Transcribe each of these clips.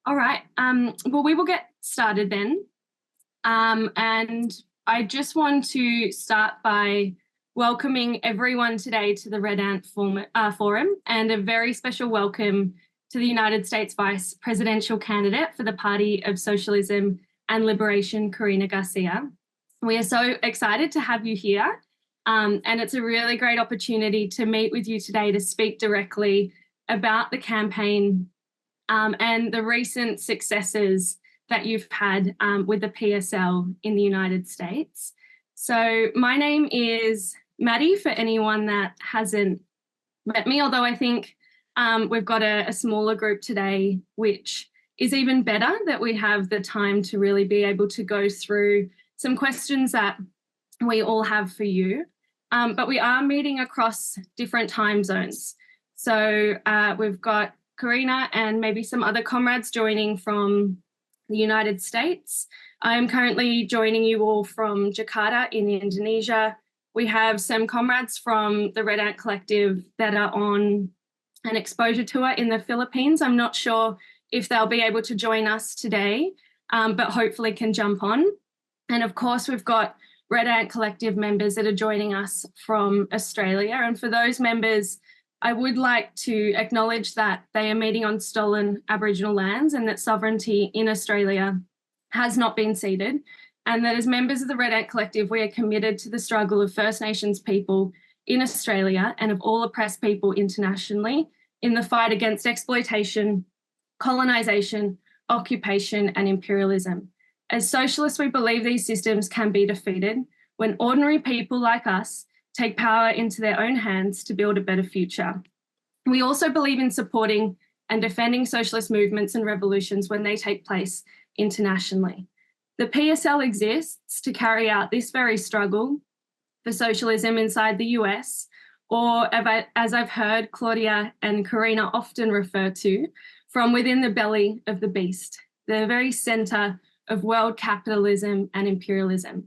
All right. Well, we will get started then. And I just want to start by welcoming everyone today to the Red Ant Forum, and a very special welcome to the United States Vice Presidential candidate for the Party of Socialism and Liberation, Karina Garcia. We are so excited to have you here, and it's a really great opportunity to meet with you today to speak directly about the campaign and the recent successes that you've had with the PSL in the United States. So my name is Maddie, for anyone that hasn't met me, although I think we've got a smaller group today, which is even better that we have the time to really be able to go through some questions that we all have for you. But we are meeting across different time zones. So we've got Karina and maybe some other comrades joining from the United States. I'm currently joining you all from Jakarta in Indonesia. We have some comrades from the Red Ant Collective that are on an exposure tour in the Philippines. I'm not sure if they'll be able to join us today, but hopefully can jump on. And of course, we've got Red Ant Collective members that are joining us from Australia. And for those members, I would like to acknowledge that they are meeting on stolen Aboriginal lands and that sovereignty in Australia has not been ceded, and that as members of the Red Ant Collective, we are committed to the struggle of First Nations people in Australia and of all oppressed people internationally in the fight against exploitation, colonisation, occupation and imperialism. As socialists, we believe these systems can be defeated when ordinary people like us take power into their own hands to build a better future. We also believe in supporting and defending socialist movements and revolutions when they take place internationally. The PSL exists to carry out this very struggle for socialism inside the US, or as I've heard Claudia and Karina often refer to, from within the belly of the beast, the very centre of world capitalism and imperialism.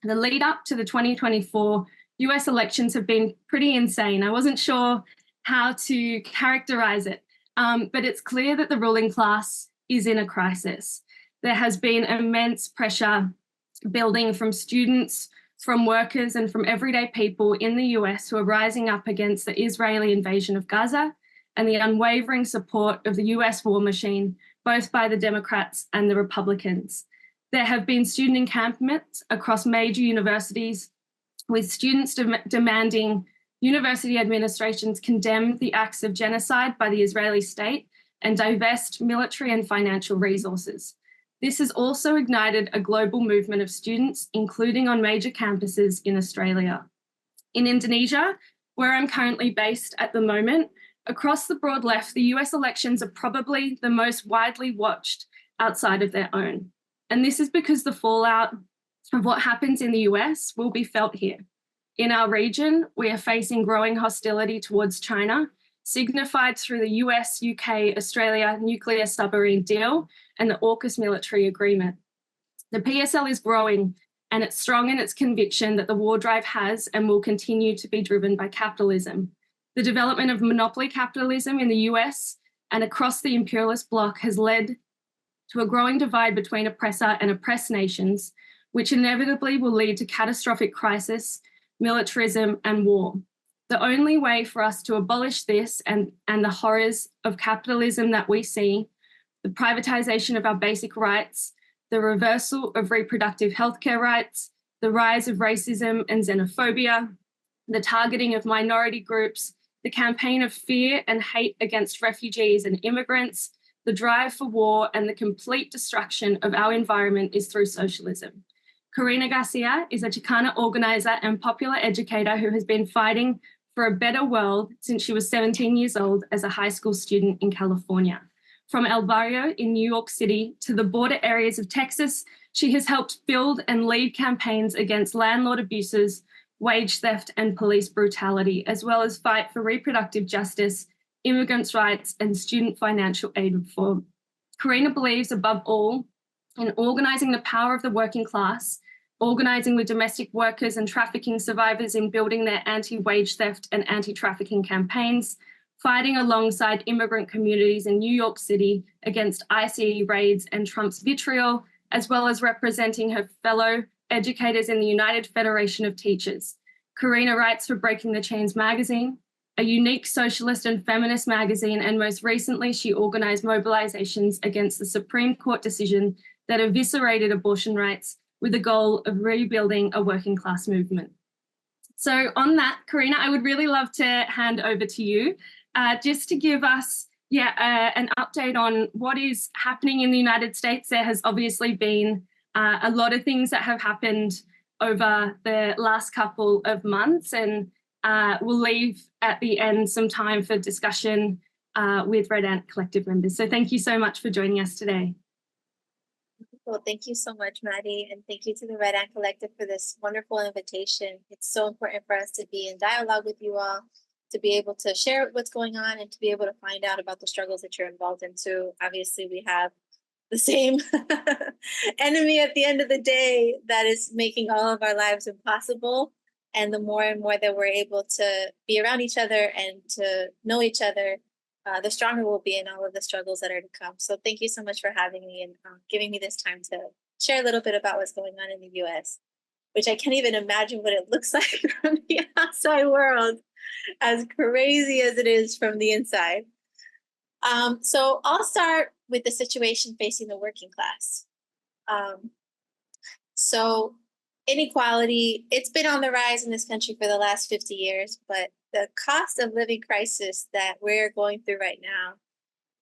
The lead up to the 2024 US elections have been pretty insane. I wasn't sure how to characterize it, but it's clear that the ruling class is in a crisis. There has been immense pressure building from students, from workers and from everyday people in the US who are rising up against the Israeli invasion of Gaza and the unwavering support of the US war machine, both by the Democrats and the Republicans. There have been student encampments across major universities, with students demanding university administrations condemn the acts of genocide by the Israeli state and divest military and financial resources. This has also ignited a global movement of students, including on major campuses in Australia. In Indonesia, where I'm currently based at the moment, across the broad left, the US elections are probably the most widely watched outside of their own. And this is because the fallout of what happens in the US will be felt here. In our region, we are facing growing hostility towards China, signified through the US, UK, Australia nuclear submarine deal and the AUKUS military agreement. The PSL is growing, and it's strong in its conviction that the war drive has and will continue to be driven by capitalism. The development of monopoly capitalism in the US and across the imperialist bloc has led to a growing divide between oppressor and oppressed nations, which inevitably will lead to catastrophic crisis, militarism and war. The only way for us to abolish this and the horrors of capitalism that we see, the privatisation of our basic rights, the reversal of reproductive healthcare rights, the rise of racism and xenophobia, the targeting of minority groups, the campaign of fear and hate against refugees and immigrants, the drive for war and the complete destruction of our environment is through socialism. Karina Garcia is a Chicana organizer and popular educator who has been fighting for a better world since she was 17 years old as a high school student in California. From El Barrio in New York City to the border areas of Texas, she has helped build and lead campaigns against landlord abuses, wage theft and police brutality, as well as fight for reproductive justice, immigrants' rights and student financial aid reform. Karina believes above all in organising the power of the working class, organising with domestic workers and trafficking survivors in building their anti-wage theft and anti-trafficking campaigns, fighting alongside immigrant communities in New York City against ICE raids and Trump's vitriol, as well as representing her fellow educators in the United Federation of Teachers. Karina writes for Breaking the Chains magazine, a unique socialist and feminist magazine, and most recently she organised mobilisations against the Supreme Court decision that eviscerated abortion rights with the goal of rebuilding a working class movement. So on that, Karina, I would really love to hand over to you just to give us an update on what is happening in the United States. There has obviously been a lot of things that have happened over the last couple of months, and we'll leave at the end some time for discussion with Red Ant Collective members. So thank you so much for joining us today. Well, thank you so much, Maddie, and thank you to the Red Ant Collective for this wonderful invitation. It's so important for us to be in dialogue with you all, to be able to share what's going on and to be able to find out about the struggles that you're involved in too. Obviously, we have the same enemy at the end of the day that is making all of our lives impossible. And the more and more that we're able to be around each other and to know each other, the stronger we'll be in all of the struggles that are to come. So thank you so much for having me and giving me this time to share a little bit about what's going on in the US, which I can't even imagine what it looks like from the outside world, as crazy as it is from the inside. So I'll start with the situation facing the working class. So inequality, it's been on the rise in this country for the last 50 years, but the cost of living crisis that we're going through right now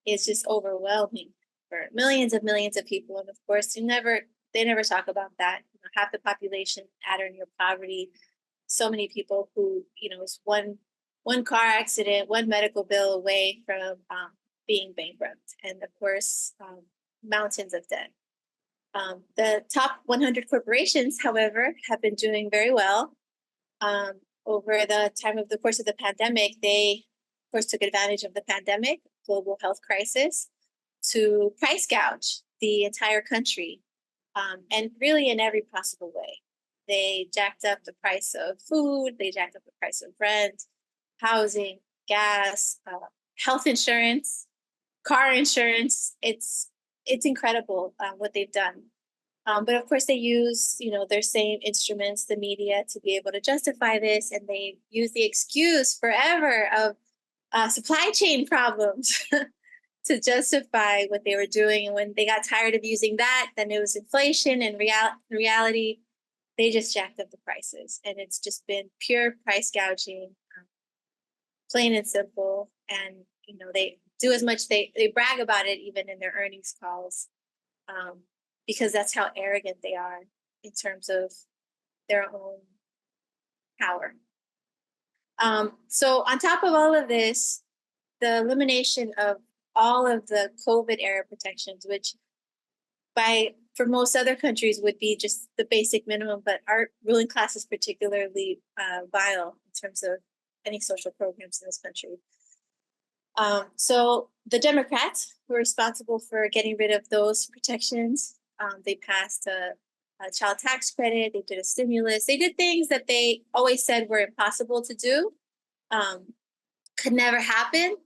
is just overwhelming for millions of people. And of course, they never talk about that. You know, half the population at or near poverty. So many people who, it's one car accident, one medical bill away from being bankrupt, and of course, mountains of debt. The top 100 corporations, however, have been doing very well. Over the course of the pandemic, they, of course, took advantage of the pandemic, global health crisis, to price gouge the entire country, and really in every possible way. They jacked up the price of food, they jacked up the price of rent, housing, gas, health insurance, car insurance. It's incredible what they've done. But of course, they use, their same instruments, the media, to be able to justify this. And they use the excuse forever of supply chain problems to justify what they were doing. And when they got tired of using that, then it was inflation. And reality, they just jacked up the prices. And it's just been pure price gouging, plain and simple. And, they do as much, they brag about it even in their earnings calls. Because that's how arrogant they are in terms of their own power. So on top of all of this, the elimination of all of the COVID era protections, which for most other countries would be just the basic minimum, but our ruling class is particularly vile in terms of any social programs in this country. So the Democrats were responsible for getting rid of those protections. They passed a child tax credit. They did a stimulus. They did things that they always said were impossible to do, could never happen,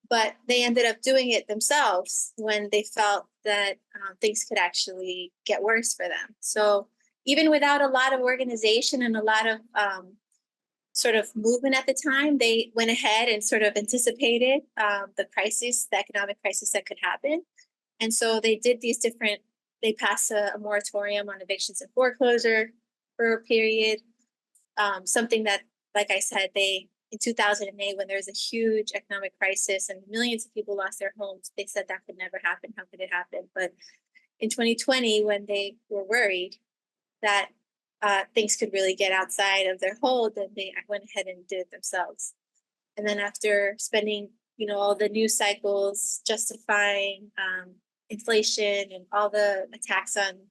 but they ended up doing it themselves when they felt that things could actually get worse for them. So even without a lot of organization and a lot of sort of movement at the time, they went ahead and sort of anticipated the economic crisis that could happen. And so they did they passed a moratorium on evictions and foreclosure for a period. Something that, like I said, in 2008, when there was a huge economic crisis and millions of people lost their homes, they said that could never happen. How could it happen? But in 2020, when they were worried that things could really get outside of their hold, then they went ahead and did it themselves. And then after spending, all the news cycles justifying inflation and all the attacks on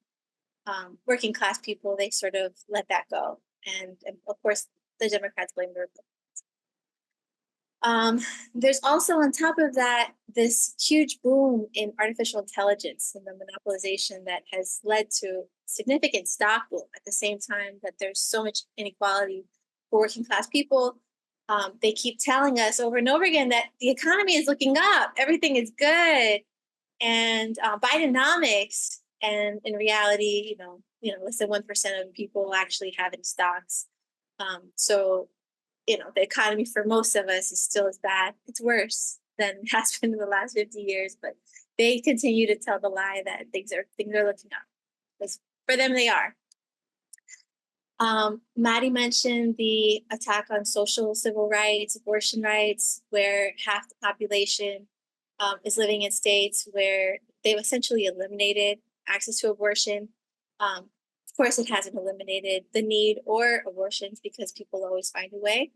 working class people, they sort of let that go. And of course, the Democrats blame the Republicans. There's also, on top of that, this huge boom in artificial intelligence and the monopolization that has led to significant stock boom at the same time that there's so much inequality for working class people. They keep telling us over and over again that the economy is looking up, everything is good, and Bidenomics. And in reality, less than 1% of people actually have any stocks. So, the economy for most of us is still as bad. It's worse than it has been in the last 50 years, but they continue to tell the lie that things are looking up. Because for them, they are. Maddie mentioned the attack on social civil rights, abortion rights, where half the population is living in states where they've essentially eliminated access to abortion. Of course, it hasn't eliminated the need or abortions because people always find a way.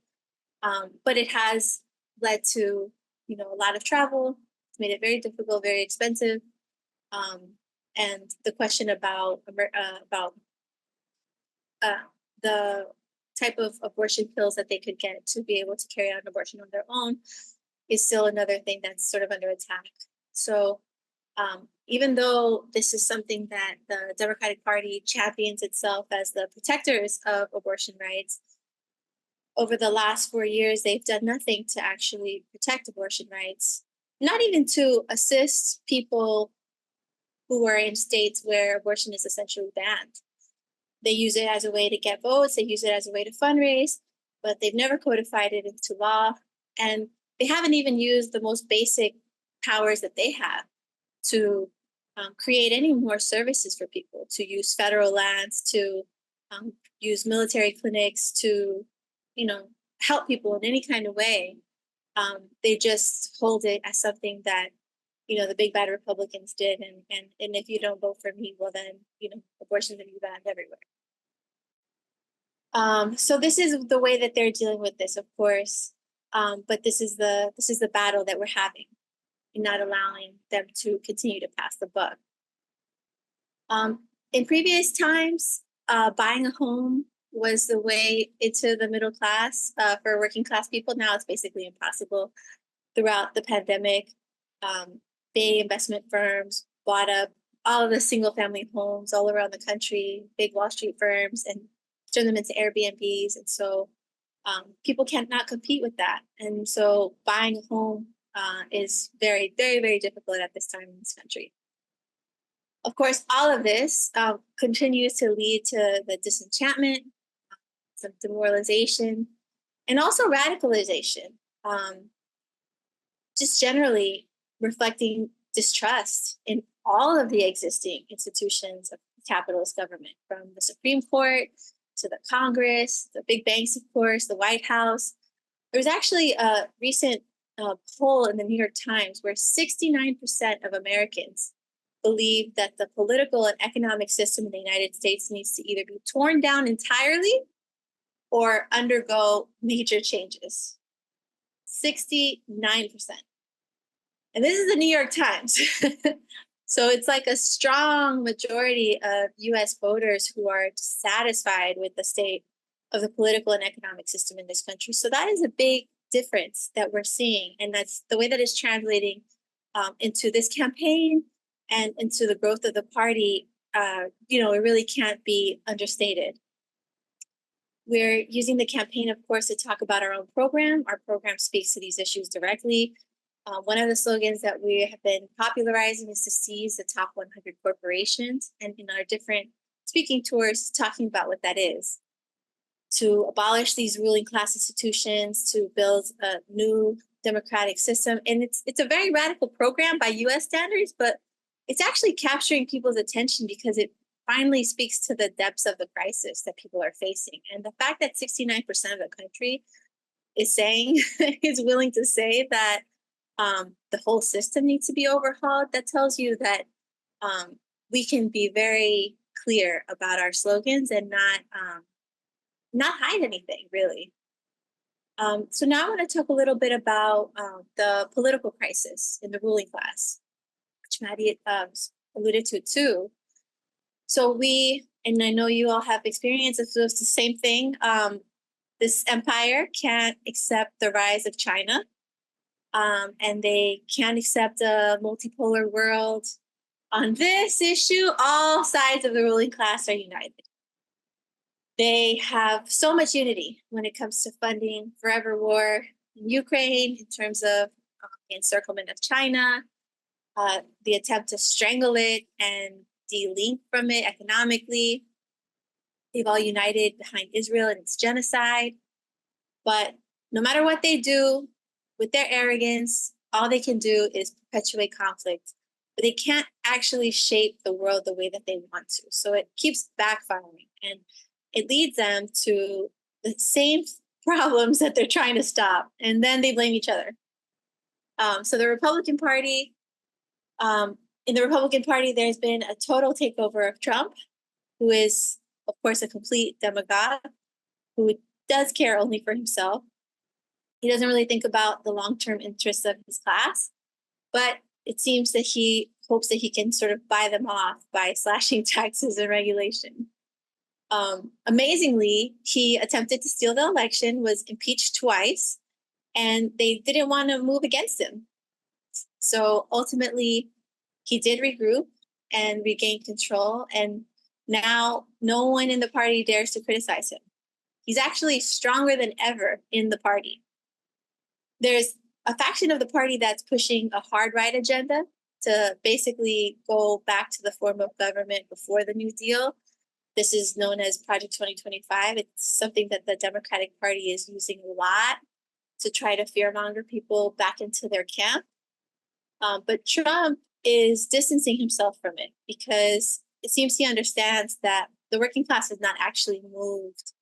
But it has led to, a lot of travel. It's made it very difficult, very expensive. And the question about the type of abortion pills that they could get to be able to carry out an abortion on their own is still another thing that's sort of under attack. So even though this is something that the Democratic Party champions itself as the protectors of abortion rights, over the last 4 years, they've done nothing to actually protect abortion rights, not even to assist people who are in states where abortion is essentially banned. They use it as a way to get votes, they use it as a way to fundraise, but they've never codified it into law. And they haven't even used the most basic powers that they have to create any more services for people, to use federal lands, to use military clinics, to help people in any kind of way. They just hold it as something that the big bad Republicans did, and if you don't vote for me, well then abortion's gonna be banned everywhere. So this is the way that they're dealing with this, of course. But this is the battle that we're having, in not allowing them to continue to pass the buck. In previous times, buying a home was the way into the middle class for working class people. Now it's basically impossible. Throughout the pandemic, big investment firms bought up all of the single family homes all around the country, big Wall Street firms, and turned them into Airbnbs. And so people cannot compete with that. And so buying a home is very, very, very difficult at this time in this country. Of course, all of this continues to lead to the disenchantment, some demoralization, and also radicalization. Just generally reflecting distrust in all of the existing institutions of capitalist government, from the Supreme Court to the Congress, the big banks, of course, the White House. There was actually a recent poll in the New York Times where 69% of Americans believe that the political and economic system in the United States needs to either be torn down entirely or undergo major changes. 69%. And this is the New York Times. So it's like a strong majority of US voters who are dissatisfied with the state of the political and economic system in this country. So that is a big difference that we're seeing. And that's the way that it's translating into this campaign and into the growth of the party. It really can't be understated. We're using the campaign, of course, to talk about our own program. Our program speaks to these issues directly. One of the slogans that we have been popularizing is to seize the top 100 corporations, and in our different speaking tours, talking about what that is. To abolish these ruling class institutions, to build a new democratic system. And it's a very radical program by US standards, but it's actually capturing people's attention because it finally speaks to the depths of the crisis that people are facing. And the fact that 69% of the country is saying, is willing to say that the whole system needs to be overhauled, that tells you that we can be very clear about our slogans and not hide anything, really. So now I want to talk a little bit about the political crisis in the ruling class, which Maddie alluded to too. So and I know you all have experience of the same thing. This empire can't accept the rise of China, and they can't accept a multipolar world. On this issue, all sides of the ruling class are united. They have so much unity when it comes to funding forever war in Ukraine, in terms of the encirclement of China, the attempt to strangle it and de-link from it economically. They've all united behind Israel and its genocide. But no matter what they do, with their arrogance, all they can do is perpetuate conflict. But they can't actually shape the world the way that they want to. So it keeps backfiring, and it leads them to the same problems that they're trying to stop. And then they blame each other. So the Republican Party, in the Republican Party, there's been a total takeover of Trump, who is, of course, a complete demagogue, who does care only for himself. He doesn't really think about the long-term interests of his class, but it seems that he hopes that he can sort of buy them off by slashing taxes and regulation. Amazingly, he attempted to steal the election, was impeached twice, and they didn't want to move against him. So ultimately, he did regroup and regain control, and now no one in the party dares to criticize him. He's actually stronger than ever in the party. There's a faction of the party that's pushing a hard right agenda to basically go back to the form of government before the New Deal. This is known as Project 2025. It's something that the Democratic Party is using a lot to try to fearmonger people back into their camp. But Trump is distancing himself from it because it seems he understands that the working class has not actually moved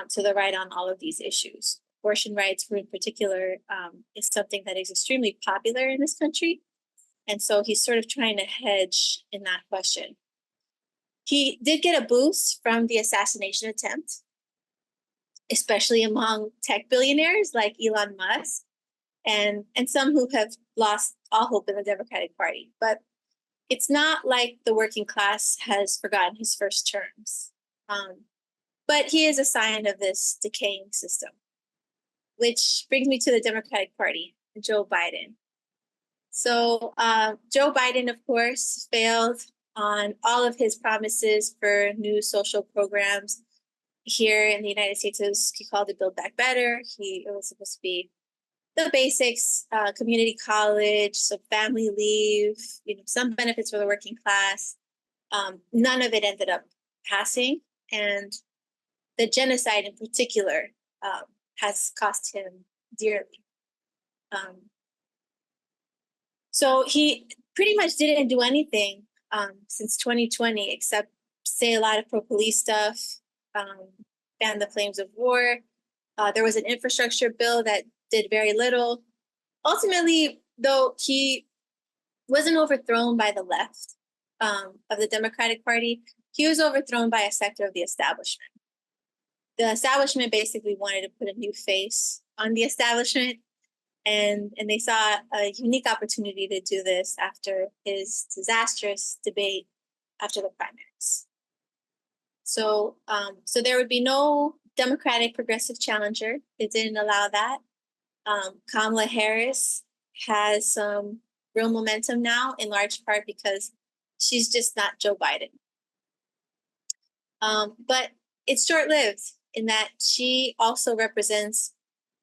to the right on all of these issues. Abortion rights, in particular, is something that is extremely popular in this country. And so he's sort of trying to hedge in that question. He did get a boost from the assassination attempt, especially among tech billionaires like Elon Musk and some who have lost all hope in the Democratic Party. But it's not like the working class has forgotten his first terms. But he is a sign of this decaying system, which brings me to the Democratic Party, Joe Biden. So Joe Biden, of course, failed on all of his promises for new social programs. Here in the United States, he called it Build Back Better. It was supposed to be the basics, community college, some family leave, some benefits for the working class. None of it ended up passing. And the genocide in particular has cost him dearly. So he pretty much didn't do anything since 2020, except say a lot of pro-police stuff, ban the flames of war. There was an infrastructure bill that did very little. Ultimately, though, he wasn't overthrown by the left of the Democratic Party. He was overthrown by a sector of the establishment. The establishment basically wanted to put a new face on the establishment, and they saw a unique opportunity to do this after his disastrous debate after the primaries. So there would be no Democratic progressive challenger. It didn't allow that. Kamala Harris has some real momentum now, in large part because she's just not Joe Biden. But it's short-lived in that she also represents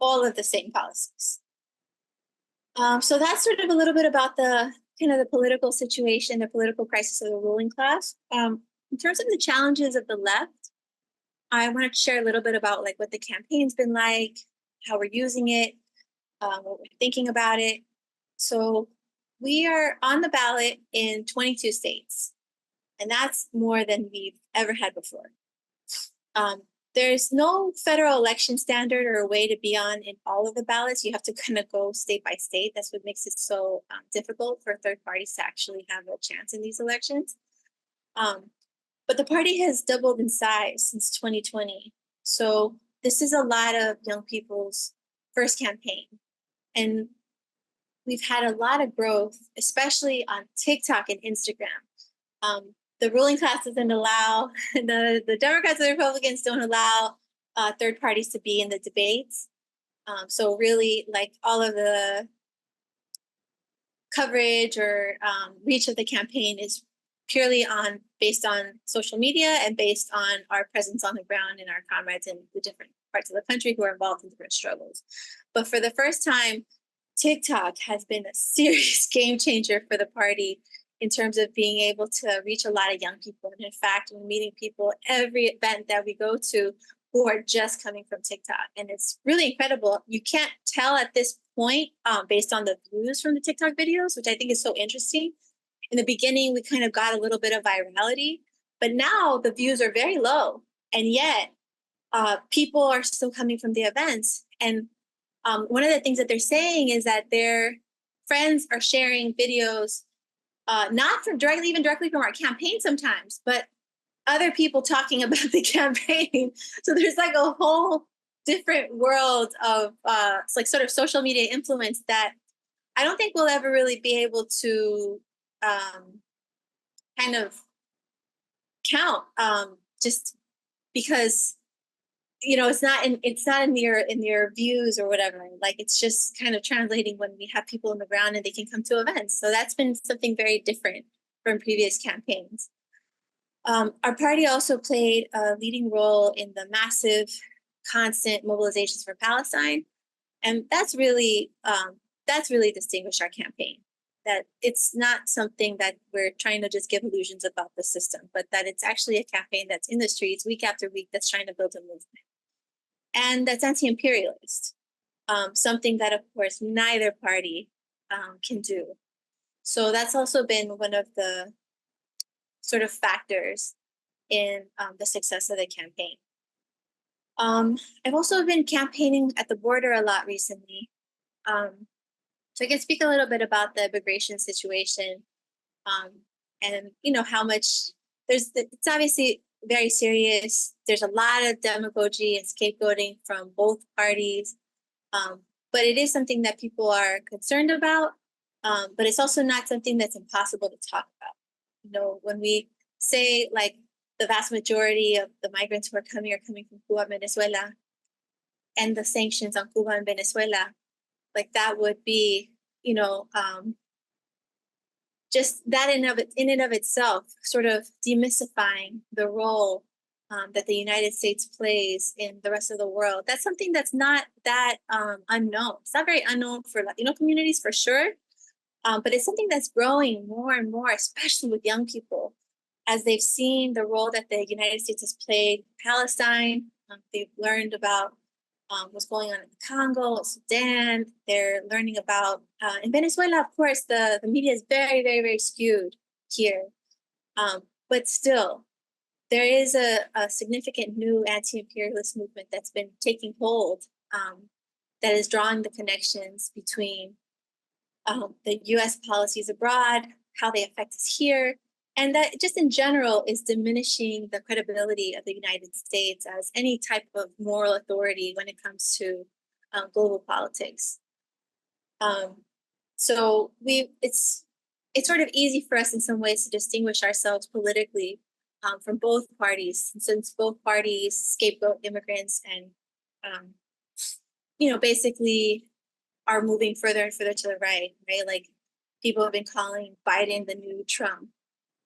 all of the same policies. So that's sort of a little bit about the political situation, the political crisis of the ruling class. In terms of the challenges of the left, I wanted to share a little bit about what the campaign's been like, how we're using it, what we're thinking about it. So we are on the ballot in 22 states, and that's more than we've ever had before. There's no federal election standard or a way to be on in all of the ballots. You have to kind of go state by state. That's what makes it so difficult for third parties to actually have a chance in these elections. But the party has doubled in size since 2020. So this is a lot of young people's first campaign. And we've had a lot of growth, especially on TikTok and Instagram. The ruling class doesn't allow, the Democrats and the Republicans don't allow third parties to be in the debates. So really, all of the coverage or reach of the campaign is purely based on social media and based on our presence on the ground and our comrades in the different parts of the country who are involved in different struggles. But for the first time, TikTok has been a serious game changer for the party in terms of being able to reach a lot of young people. And in fact, we're meeting people every event that we go to who are just coming from TikTok. And it's really incredible. You can't tell at this point based on the views from the TikTok videos, which I think is so interesting. In the beginning, we kind of got a little bit of virality, but now the views are very low. And yet people are still coming from the events. And one of the things that they're saying is that their friends are sharing videos, not from even directly from our campaign sometimes, but other people talking about the campaign. So there's like a whole different world of it's like sort of social media influence that I don't think we'll ever really be able to kind of count, just because it's not in your views or whatever. Like it's just kind of translating when we have people on the ground and they can come to events. So that's been something very different from previous campaigns. Our party also played a leading role in the massive, constant mobilizations for Palestine, and that's really distinguished our campaign. That it's not something that we're trying to just give illusions about the system, but that it's actually a campaign that's in the streets week after week that's trying to build a movement. And that's anti-imperialist, something that, of course, neither party can do. So that's also been one of the sort of factors in the success of the campaign. I've also been campaigning at the border a lot recently. So I can speak a little bit about the immigration situation and how much it's obviously very serious. There's a lot of demagogy and scapegoating from both parties, but it is something that people are concerned about, but it's also not something that's impossible to talk about. When we say like the vast majority of the migrants who are coming from Cuba and Venezuela, and the sanctions on Cuba and Venezuela, like that would be, just that in and of itself, sort of demystifying the role that the United States plays in the rest of the world. That's something that's not that unknown. It's not very unknown for Latino communities for sure, but it's something that's growing more and more, especially with young people, as they've seen the role that the United States has played in Palestine. They've learned about what's going on in the Congo, Sudan. They're learning about, in Venezuela, of course, the media is very, very, very skewed here. But still, there is a significant new anti-imperialist movement that's been taking hold that is drawing the connections between the US policies abroad, how they affect us here, and that just in general is diminishing the credibility of the United States as any type of moral authority when it comes to global politics. So it's sort of easy for us in some ways to distinguish ourselves politically from both parties, since both parties scapegoat immigrants and basically are moving further and further to the right? Like people have been calling Biden the new Trump.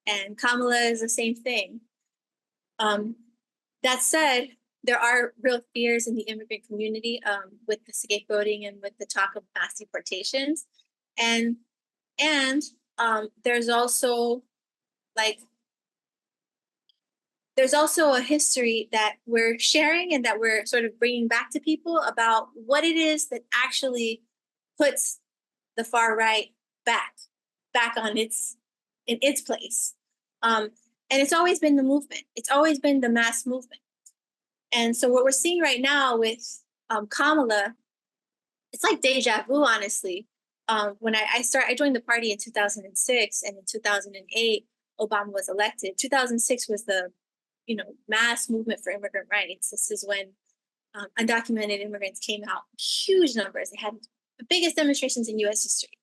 And Kamala is the same thing. That said, there are real fears in the immigrant community with the scapegoating and with the talk of mass deportations. And there's also a history that we're sharing and that we're sort of bringing back to people about what it is that actually puts the far right back on in its place. And it's always been the movement. It's always been the mass movement. And so what we're seeing right now with Kamala, it's like deja vu, honestly. When I joined the party in 2006, and in 2008, Obama was elected. 2006 was the, mass movement for immigrant rights. This is when undocumented immigrants came out in huge numbers. They had the biggest demonstrations in U.S. history.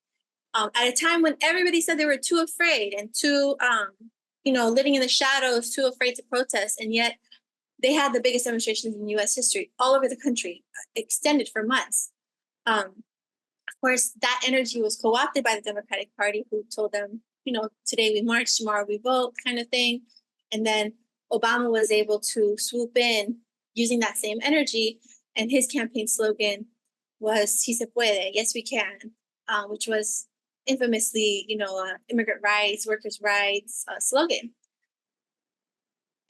At a time when everybody said they were too afraid and too, living in the shadows, too afraid to protest. And yet they had the biggest demonstrations in U.S. history all over the country, extended for months. Of course, that energy was co-opted by the Democratic Party, who told them, today we march, tomorrow we vote kind of thing. And then Obama was able to swoop in using that same energy. And his campaign slogan was "Si se puede," yes, we can, which was infamously, immigrant rights, workers' rights slogan.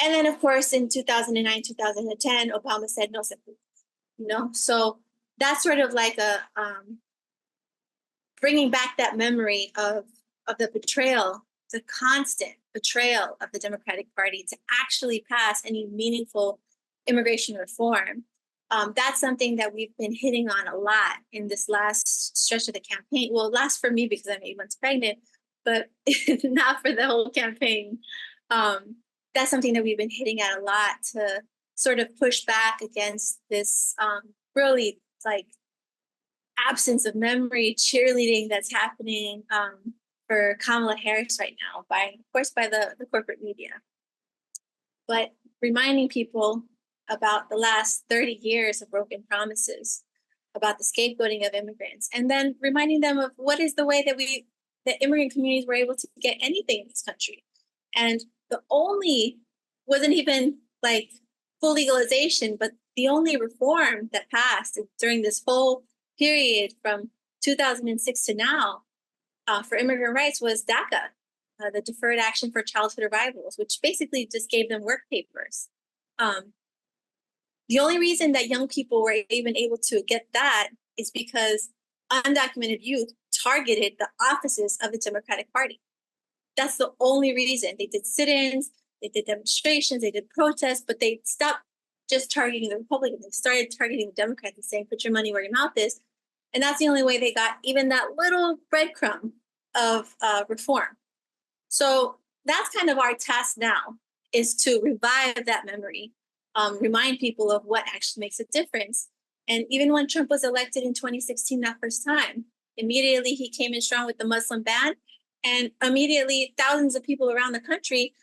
And then, of course, in 2009, 2010, Obama said "no se puede," So that's sort of like a bringing back that memory of the betrayal, the constant betrayal of the Democratic Party to actually pass any meaningful immigration reform. That's something that we've been hitting on a lot in this last stretch of the campaign. Well, last for me because I'm 8 months pregnant, but not for the whole campaign. That's something that we've been hitting at a lot to sort of push back against this really like absence of memory cheerleading that's happening for Kamala Harris right now, by the corporate media. But reminding people about the last 30 years of broken promises, about the scapegoating of immigrants, and then reminding them of what is the way that immigrant communities were able to get anything in this country. And the only, wasn't even like full legalization, but the only reform that passed during this whole period from 2006 to now for immigrant rights was DACA, the Deferred Action for Childhood Arrivals, which basically just gave them work papers. The only reason that young people were even able to get that is because undocumented youth targeted the offices of the Democratic Party. That's the only reason. They did sit-ins, they did demonstrations, they did protests, but they stopped just targeting the Republicans. They started targeting the Democrats and saying, put your money where your mouth is. And that's the only way they got even that little breadcrumb of reform. So that's kind of our task now, is to revive that memory, remind people of what actually makes a difference. And even when Trump was elected in 2016, that first time, immediately he came in strong with the Muslim ban, and immediately thousands of people around the country,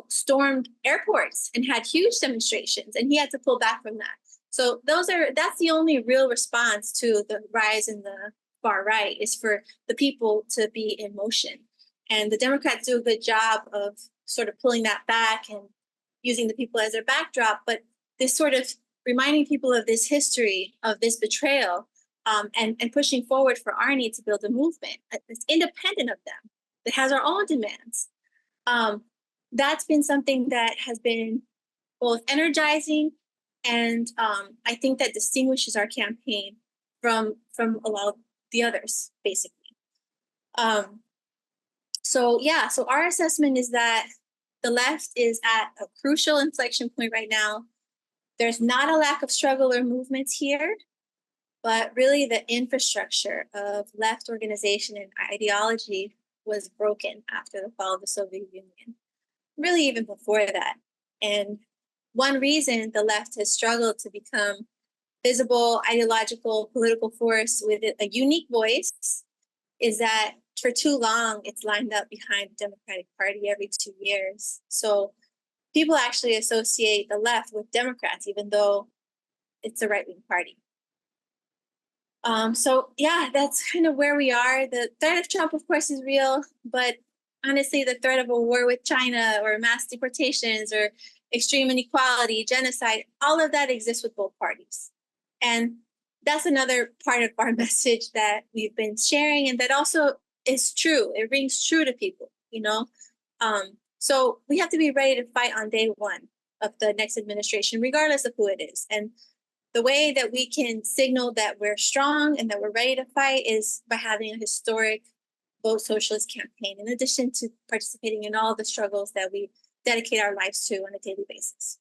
stormed airports and had huge demonstrations, and he had to pull back from that. So that's the only real response to the rise in the far right, is for the people to be in motion. And the Democrats do a good job of sort of pulling that back and using the people as their backdrop, but this sort of reminding people of this history, of this betrayal, and pushing forward for our need to build a movement that's independent of them, that has our own demands. That's been something that has been both energizing and I think that distinguishes our campaign from a lot of the others, basically. So our assessment is that the left is at a crucial inflection point right now. There's not a lack of struggle or movements here, but really the infrastructure of left organization and ideology was broken after the fall of the Soviet Union, really even before that. And one reason the left has struggled to become visible, ideological, political force with a unique voice is that for too long, it's lined up behind the Democratic Party every 2 years. So people actually associate the left with Democrats, even though it's a right-wing party. That's kind of where we are. The threat of Trump, of course, is real, but honestly, the threat of a war with China or mass deportations or extreme inequality, genocide, all of that exists with both parties. And that's another part of our message that we've been sharing, and that also is true. It rings true to people, So we have to be ready to fight on day one of the next administration, regardless of who it is. And the way that we can signal that we're strong and that we're ready to fight is by having a historic Vote Socialist campaign, in addition to participating in all the struggles that we dedicate our lives to on a daily basis.